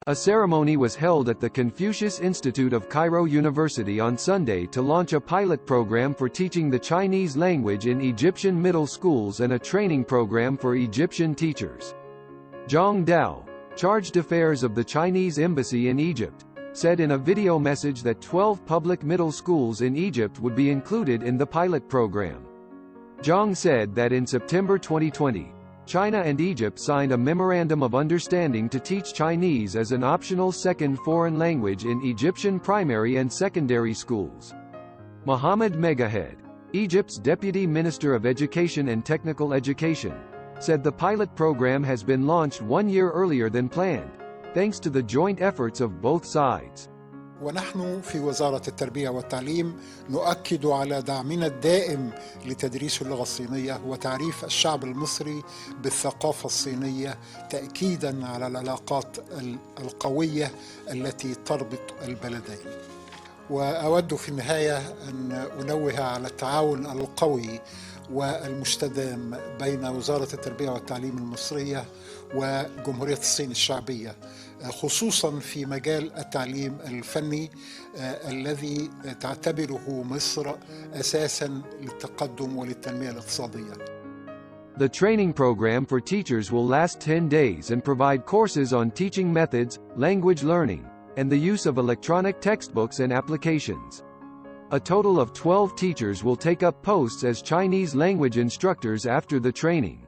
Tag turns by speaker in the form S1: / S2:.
S1: A ceremony was held at the Confucius Institute of Cairo University on Sunday to launch a pilot program for teaching the Chinese language in Egyptian middle schools and a training program for Egyptian teachers. Zhang Dao, charge d'affaires of the Chinese embassy in Egypt, said in a video message that 12 public middle schools in Egypt would be included in the pilot program. Zhang said that in September 2020, China and Egypt signed a memorandum of understanding to teach Chinese as an optional second foreign language in Egyptian primary and secondary schools. Mohammed Megahed, Egypt's Deputy Minister of Education and Technical Education, said the pilot program has been launched 1 year earlier than planned, thanks to the joint efforts of both sides.
S2: ونحن في وزارة التربية والتعليم نؤكد على دعمنا الدائم لتدريس اللغة الصينية وتعريف الشعب المصري بالثقافة الصينية تأكيداً على العلاقات القوية التي تربط البلدين. وأود في النهاية أن أنوه على التعاون القوي والمستدام بين وزارة التربية والتعليم المصرية وجمهورية الصين الشعبية، خصوصاً في مجال التعليم الفني الذي تعتبره مصر أساساً للتقدم وللتنمية الاقتصادية.
S1: The training program for teachers will last 10 days and provide courses on teaching methods, language learning, and the use of electronic textbooks and applications. A total of 12 teachers will take up posts as Chinese language instructors after the training.